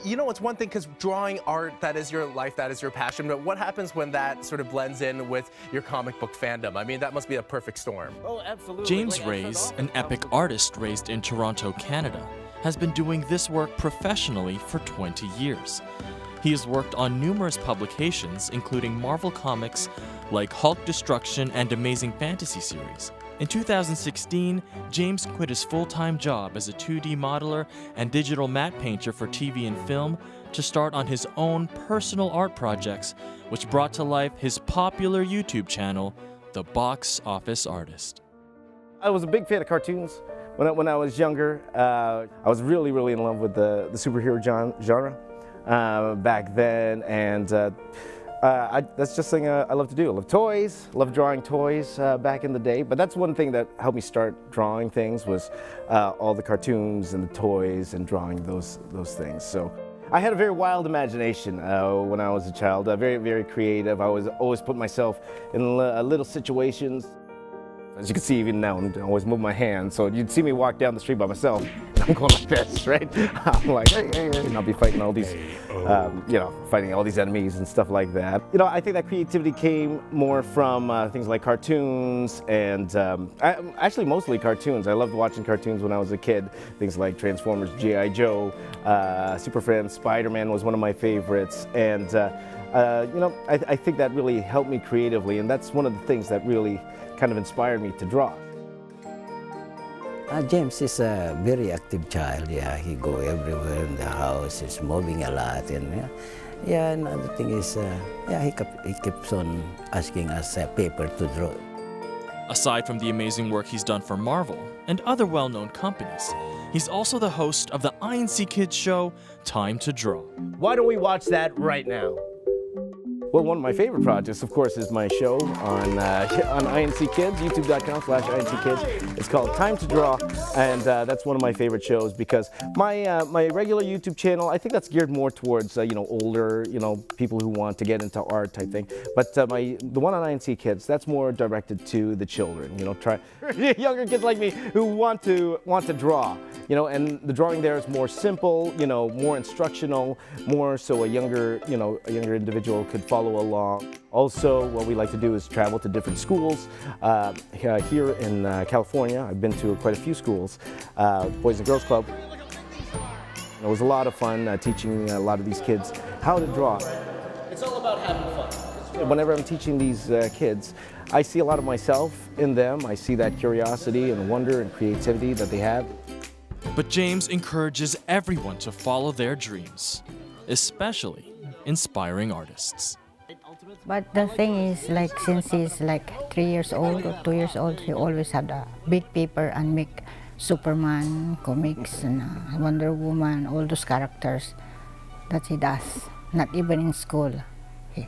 You know, it's one thing because drawing art, that is your life, that is your passion, but what happens when that sort of blends in with your comic book fandom? I mean, that must be a perfect storm. Oh, absolutely. James Raiz, an epic artist raised in Toronto, Canada, has been doing this work professionally for 20 years. He has worked on numerous publications, including Marvel Comics like Hulk Destruction and Amazing Fantasy series. In 2016, James quit his full-time job as a 2D modeler and digital matte painter for TV and film to start on his own personal art projects, which brought to life his popular YouTube channel, The Box Office Artist. I was a big fan of cartoons when I was younger. I was really in love with the superhero genre back then, and that's just something I love to do. I love toys, love drawing toys back in the day, but that's one thing that helped me start drawing things was all the cartoons and the toys and drawing those things. So I had a very wild imagination when I was a child, very creative. I was always put myself in little situations. As you can see, even now, I always move my hands, so you'd see me walk down the street by myself, I'm going like this, right? I'm like, hey, and I'll be fighting all these, fighting all these enemies and stuff like that. You know, I think that creativity came more from things like cartoons and, actually mostly cartoons. I loved watching cartoons when I was a kid. Things like Transformers, G.I. Joe, Super Friends, Spider-Man was one of my favorites, and I think that really helped me creatively, and that's one of the things that really kind of inspired me to draw. James is a very active child. Yeah, he go everywhere in the house. He's moving a lot, and another thing is, he keeps on asking us paper to draw. Aside from the amazing work he's done for Marvel and other well-known companies, he's also the host of the INCKids show, Time to Draw. Why don't we watch that right now? Well, one of my favorite projects, of course, is my show on INCKids, youtube.com/INCKids. It's called Time to Draw, and that's one of my favorite shows because my regular YouTube channel, I think that's geared more towards older people who want to get into art type thing. But the one on INCKids, that's more directed to the children, younger kids like me who want to draw, and the drawing there is more simple, more instructional, more so a younger individual could follow along. Also, what we like to do is travel to different schools. Here in California, I've been to quite a few schools, Boys and Girls Club. It was a lot of fun teaching a lot of these kids how to draw. It's all about having fun. Whenever I'm teaching these kids, I see a lot of myself in them. I see that curiosity and wonder and creativity that they have. But James encourages everyone to follow their dreams, especially inspiring artists. But the thing is, like, since he's like 3 years old or 2 years old, he always had a big paper and make Superman comics and Wonder Woman, all those characters that he does. Not even in school, he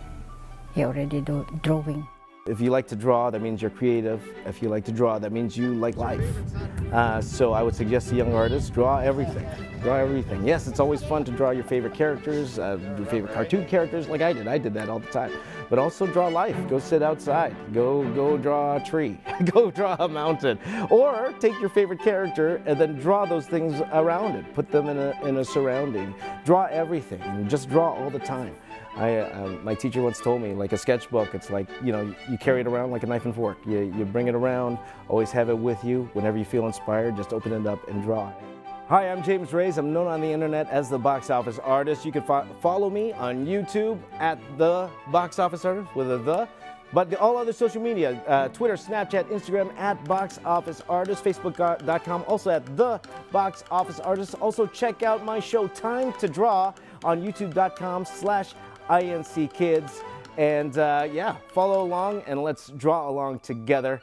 already do drawing. If you like to draw, that means you're creative. If you like to draw, that means you like life. So I would suggest to young artists, draw everything. Draw everything. Yes, it's always fun to draw your favorite characters, your favorite cartoon characters, like I did. I did that all the time. But also draw life. Go sit outside. Go draw a tree. Go draw a mountain. Or take your favorite character and then draw those things around it. Put them in a surrounding. Draw everything. And just draw all the time. My teacher once told me, like a sketchbook, it's like, you carry it around like a knife and fork. You bring it around, always have it with you. Whenever you feel inspired, just open it up and draw. Hi, I'm James Raiz. I'm known on the internet as the Box Office Artist. You can follow me on YouTube at the Box Office Artist with a the. But all other social media, Twitter, Snapchat, Instagram at Box Office Artist, Facebook.com also at the Box Office Artist. Also check out my show Time to Draw on youtube.com/INCKids. And follow along and let's draw along together.